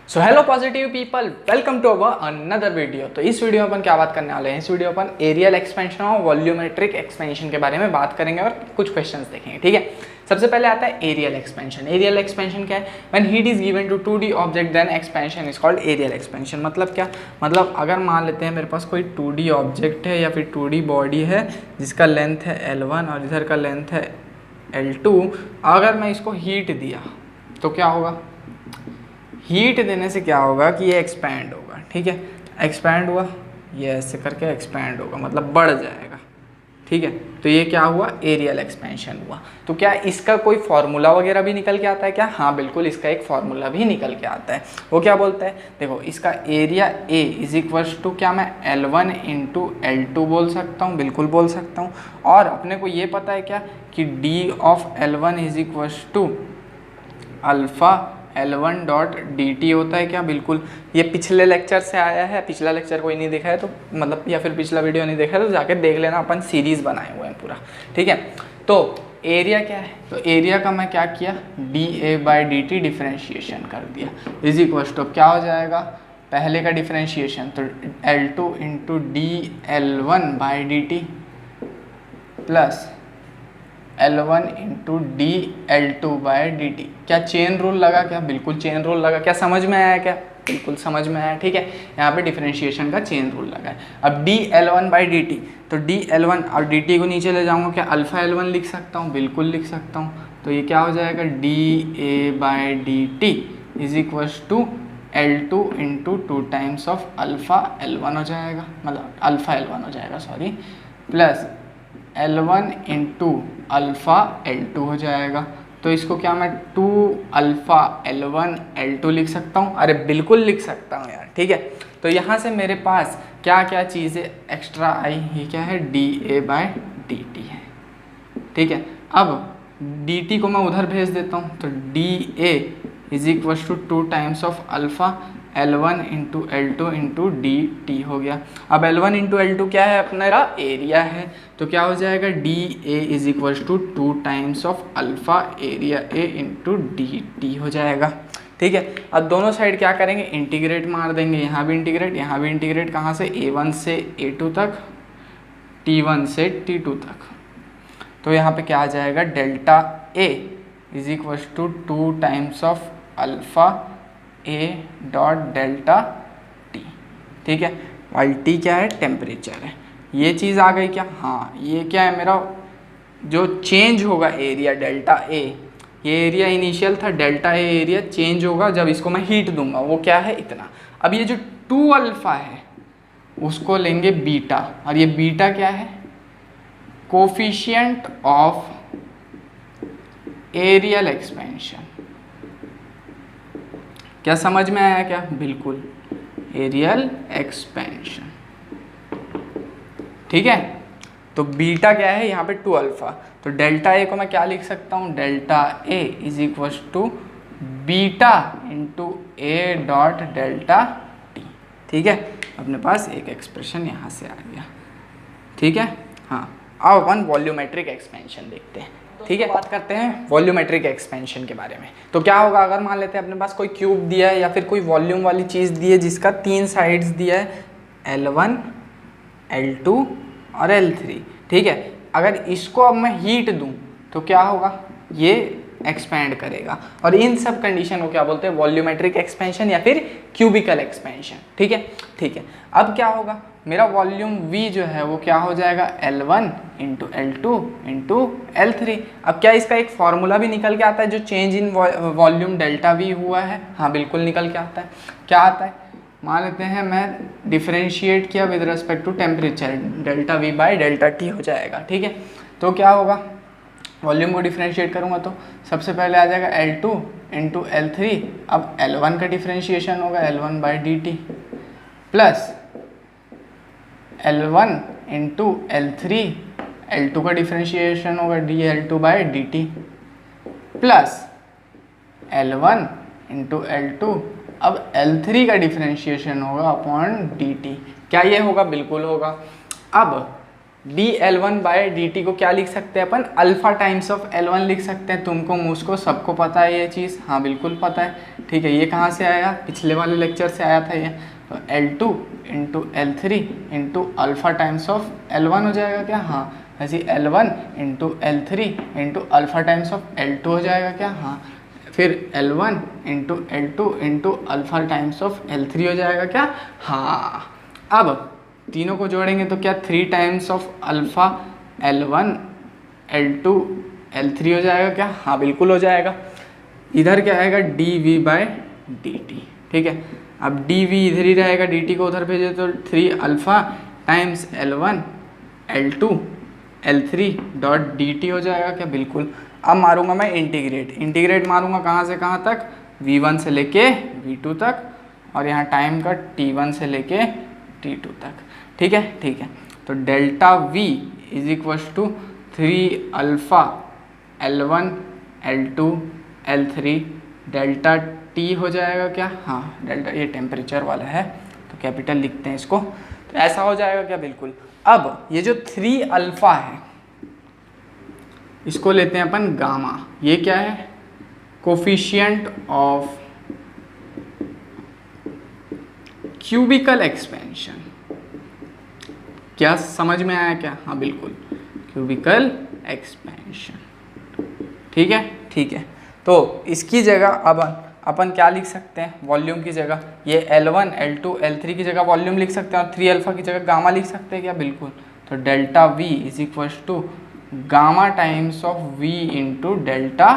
So hello positive people, welcome to our another video. तो इस video में अपन क्या बात करने वाले हैं, इस वीडियो में अपन एरियल एक्सपेंशन और वॉल्यूमेट्रिक एक्सपेंशन के बारे में बात करेंगे और कुछ क्वेश्चंस देखेंगे। ठीक है, सबसे पहले आता है एरियल एक्सपेंशन। एरियल एक्सपेंशन क्या है? When heat is given to 2D object then expansion is called aerial expansion. मतलब क्या? मतलब अगर मान लेते हैं मेरे पास कोई 2D ऑब्जेक्ट है या फिर 2D बॉडी है जिसका लेंथ है L1 और इधर का लेंथ है L2। अगर मैं इसको हीट दिया तो क्या होगा? हीट देने से क्या होगा कि ये एक्सपैंड होगा। ठीक है, एक्सपैंड हुआ, ये ऐसे करके एक्सपैंड होगा, मतलब बढ़ जाएगा। ठीक है, तो ये क्या हुआ? एरियल एक्सपेंशन हुआ। तो क्या इसका कोई फार्मूला वगैरह भी निकल के आता है क्या? हाँ बिल्कुल, इसका एक फार्मूला भी निकल के आता है। वो क्या बोलता है? देखो, इसका area A is equals to क्या मैं L1 इंटू L2 बोल सकता हूँ? बिल्कुल बोल सकता हूँ। और अपने को ये पता है क्या कि D of L1 is equals to alpha L1 dot dt होता है क्या? बिल्कुल, ये पिछले लेक्चर से आया है। पिछला लेक्चर कोई नहीं देखा है तो मतलब, या फिर पिछला वीडियो नहीं देखा है तो जाके देख लेना, अपन सीरीज बनाए हुए हैं पूरा। ठीक है, तो एरिया क्या है? तो एरिया का मैं क्या किया, dA/dt डिफ्रेंशिएशन कर दिया इज इक्वल टू क्या हो जाएगा? पहले का डिफ्रेंशिएशन तो L2 into dL1/dt plus L1 into dL2/dt। क्या चेन रूल लगा क्या? बिल्कुल चेन रूल लगा। क्या समझ में आया क्या? बिल्कुल समझ में आया। ठीक है, यहाँ पे डिफरेंशिएशन का चेन रूल लगा है। अब dL1/dt, तो dL1 और dt को नीचे ले जाऊंगा, क्या अल्फा L1 लिख सकता हूँ? बिल्कुल लिख सकता हूँ। तो ये क्या हो जाएगा? dA/dt is equal to L2 into 2 times of alpha L1 हो जाएगा, मतलब अल्फा L1 हो जाएगा, sorry, plus L1 into alpha L2 हो जाएगा। तो इसको क्या मैं 2 अल्फ़ा L1 L2 लिख सकता हूँ? अरे बिल्कुल लिख सकता हूँ यार। ठीक है, तो यहाँ से मेरे पास क्या क्या चीज़ें एक्स्ट्रा आई? ये क्या है? dA/dt है। ठीक है, अब dt को मैं उधर भेज देता हूँ, तो dA is equal to 2 times of alpha L1 into L2 into dt हो गया। अब L1 इंटू L2 क्या है? अपना एरिया है। तो क्या हो जाएगा? dA is equal to 2 times of alpha area A into dt हो जाएगा। ठीक है, अब दोनों साइड क्या करेंगे? इंटीग्रेट मार देंगे, यहाँ भी इंटीग्रेट, यहाँ भी इंटीग्रेट। कहाँ से? A1 से A2 तक, T1 से T2 तक। तो यहाँ पे क्या आ जाएगा? Delta A is equal to 2 times of alpha A dot delta T। ठीक है, वाइल T क्या है? टेम्परेचर है। ये चीज़ आ गई क्या? हाँ, ये क्या है? मेरा जो चेंज होगा एरिया डेल्टा A, ये एरिया इनिशियल था, डेल्टा A एरिया चेंज होगा जब इसको मैं हीट दूंगा, वो क्या है? इतना। अब ये जो 2 अल्फ़ा है उसको लेंगे बीटा, और ये बीटा क्या है? Coefficient of aerial expansion. क्या समझ में आया क्या? बिल्कुल, एरियल एक्सपेंशन। ठीक है, तो बीटा क्या है? यहाँ पे 2 अल्फ़ा, तो डेल्टा A को मैं क्या लिख सकता हूँ? Delta A is equal to beta into A dot delta T। ठीक है, अपने पास एक एक्सप्रेशन यहाँ से आ गया। ठीक है, हाँ, अब अपन वॉल्यूमेट्रिक एक्सपेंशन देखते हैं। ठीक है, बात करते हैं वॉल्यूमेट्रिक एक्सपेंशन के बारे में। तो क्या होगा? अगर मान लेते हैं अपने पास कोई क्यूब दिया है या फिर कोई वॉल्यूम वाली चीज़ दी है जिसका 3 साइड्स दिया है, L1, L2 और L3। ठीक है, अगर इसको अब मैं हीट दूं तो क्या होगा? ये एक्सपैंड करेगा, और इन सब कंडीशन को क्या बोलते हैं? वॉल्यूमेट्रिक एक्सपेंशन या फिर क्यूबिकल एक्सपेंशन। ठीक है, ठीक है, अब क्या होगा? मेरा वॉल्यूम V जो है वो क्या हो जाएगा? L1 into L2 into L3। अब क्या इसका एक फार्मूला भी निकल के आता है जो change in volume delta V हुआ है? हाँ बिल्कुल निकल के आता है। क्या आता है? मान लेते हैं मैं डिफरेंशिएट किया with respect to temperature, delta V/ΔT हो जाएगा। ठीक है, तो क्या होगा? वॉल्यूम को डिफरेंशिएट करूँगा तो सबसे पहले आ जाएगा L2 इंटू L3। अब L1 का डिफरेंशिएशन होगा L1/dt plus L1 into L3, L2 का डिफरेंशिएशन होगा dL2/dt plus L1 into L2। अब L3 का डिफरेंशिएशन होगा अपॉन dt। क्या ये होगा? बिल्कुल होगा। अब dl1 बाय dt को क्या लिख सकते हैं अपन, अल्फा टाइम्स ऑफ L1 लिख सकते हैं। तुमको मुझको सबको पता है ये चीज़, हाँ बिल्कुल पता है, ठीक है। ये कहाँ से आया, पिछले वाले लेक्चर से आया था ये। तो L2 into L3 into alpha times of L1 हो जाएगा क्या, हाँ। ऐसे L1 into L3 into alpha times of L2 हो जाएगा क्या, हाँ। फिर L1 into L2 into alpha times of L3 हो जाएगा क्या, हाँ। अब तीनों को जोड़ेंगे तो क्या 3 times of alpha L1 L2 L3 हो जाएगा क्या, हाँ बिल्कुल हो जाएगा। इधर क्या आएगा dv बाय dt, ठीक है। अब dv इधर ही रहेगा, dt को उधर भेजे तो 3 alpha times L1 L2 L3 dot dt हो जाएगा क्या, बिल्कुल। अब मारूंगा मैं इंटीग्रेट मारूंगा कहाँ से कहाँ तक, v1 से लेके v2 तक, और यहाँ टाइम का t1 से लेके t2 तक, ठीक है, ठीक है। तो delta v is equal to 3 alpha L1 L2 L3 delta t हो जाएगा क्या, हाँ डेल्टा, ये टेम्परेचर वाला है तो कैपिटल लिखते हैं इसको, तो ऐसा हो जाएगा क्या, बिल्कुल। अब ये जो 3 अल्फा है इसको लेते हैं अपन गामा, ये क्या है, कोफिशिएंट ऑफ क्यूबिकल एक्सपेंशन। क्या समझ में आया क्या, हाँ बिल्कुल, क्यूबिकल एक्सपेंशन, ठीक है, ठीक है। तो इसकी जगह अब अपन क्या लिख सकते हैं, वॉल्यूम की जगह ये L1 L2 L3 की जगह वॉल्यूम लिख सकते हैं, और 3 अल्फा की जगह गामा लिख सकते हैं क्या, बिल्कुल। तो delta V is equal to gamma times of V into delta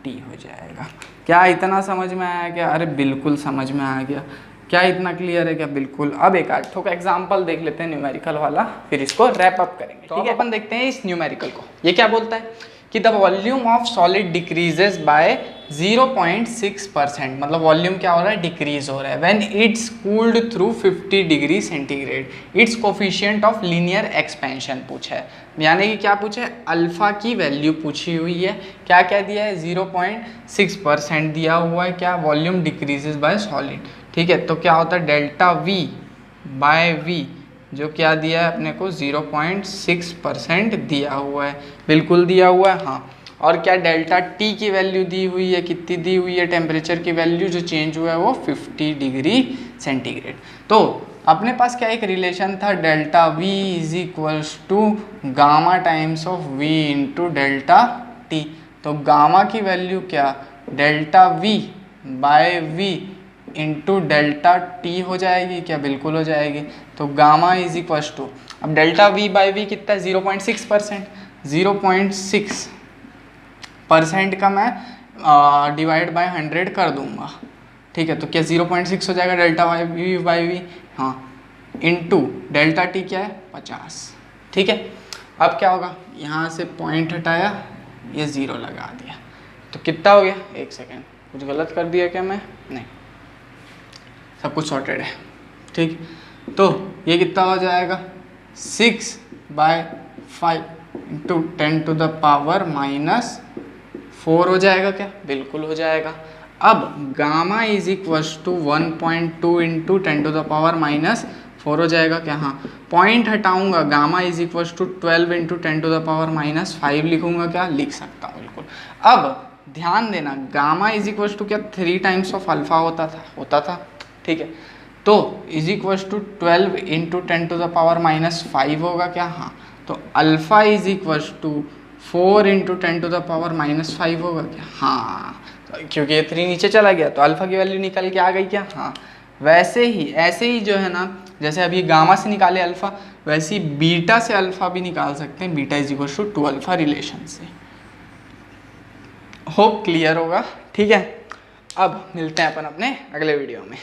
T हो जाएगा। क्या इतना समझ में आया क्या, अरे बिल्कुल समझ में आ गया। क्या इतना क्लियर है क्या, बिल्कुल। अब एक आठ ठोक एग्जाम्पल देख लेते हैं न्यूमेरिकल वाला, फिर इसको रैप अप करेंगे, ठीक है। अपन देखते हैं इस न्यूमेरिकल को, ये क्या बोलता है कि the volume of solid decreases by 0.6%, मतलब वॉल्यूम क्या हो रहा है, डिक्रीज हो रहा है, when it's cooled through 50 degree centigrade. It's coefficient of linear expansion पूछा है, यानी कि क्या पूछा है, अल्फा की वैल्यू पूछी हुई है। क्या क्या दिया है, 0.6% दिया हुआ है, क्या, वॉल्यूम डिक्रीजेस बाय सॉलिड, ठीक है। तो क्या होता है, डेल्टा V बाय V जो क्या दिया है अपने को, 0.6% दिया हुआ है, बिल्कुल दिया हुआ है, हाँ। और क्या डेल्टा T की वैल्यू दी हुई है, कितनी दी हुई है, टेम्परेचर की वैल्यू जो चेंज हुआ है वो 50 डिग्री सेंटीग्रेड। तो अपने पास क्या एक रिलेशन था, delta V is equals to gamma times of V into delta T। तो गामा की वैल्यू क्या, delta V by V into delta T हो जाएगी क्या, बिल्कुल हो जाएगी। तो गामा इज इक्वल टू, अब डेल्टा V बाई V कितना है, 0.6%, 0.6% का मैं डिवाइड बाय 100 कर दूंगा, ठीक है। तो क्या 0.6 हो जाएगा डेल्टा V बाई V, हाँ, इंटू डेल्टा T क्या है 50, ठीक है। अब क्या होगा, यहाँ से पॉइंट हटाया, ये 0 लगा दिया, तो कितना हो गया, एक सेकेंड, कुछ गलत कर दिया क्या मैं, नहीं, सब कुछ सॉर्टेड है, ठीक। तो ये कितना हो जाएगा, 6/5 इंटू 10 टू द पावर -4 हो जाएगा क्या, बिल्कुल हो जाएगा। अब gamma is equal to 1.2 into 10 to the power -4 हो जाएगा क्या, हाँ। पॉइंट हटाऊंगा, gamma is equal to 12 into 10 to the power -5 लिखूंगा क्या, लिख सकता हूँ, बिल्कुल। अब ध्यान देना, गामा इज इक्वल टू क्या 3 टाइम्स ऑफ अल्फा होता था, ठीक है। तो is equal to 12 into 10 to the power -5 होगा क्या, हाँ। तो alpha is equal to 4 into 10 to the power -5 होगा क्या, हाँ। तो क्योंकि ये 3 नीचे चला गया तो अल्फा की वैल्यू निकल के आ गई क्या, हाँ। वैसे ही ऐसे ही जो है ना, जैसे अभी गामा से निकाले अल्फा, वैसे ही बीटा से अल्फा भी निकाल सकते हैं, beta is equal to 2 alpha relation से। होप क्लियर होगा, ठीक है। अब मिलते हैं अपन अपने अगले वीडियो में।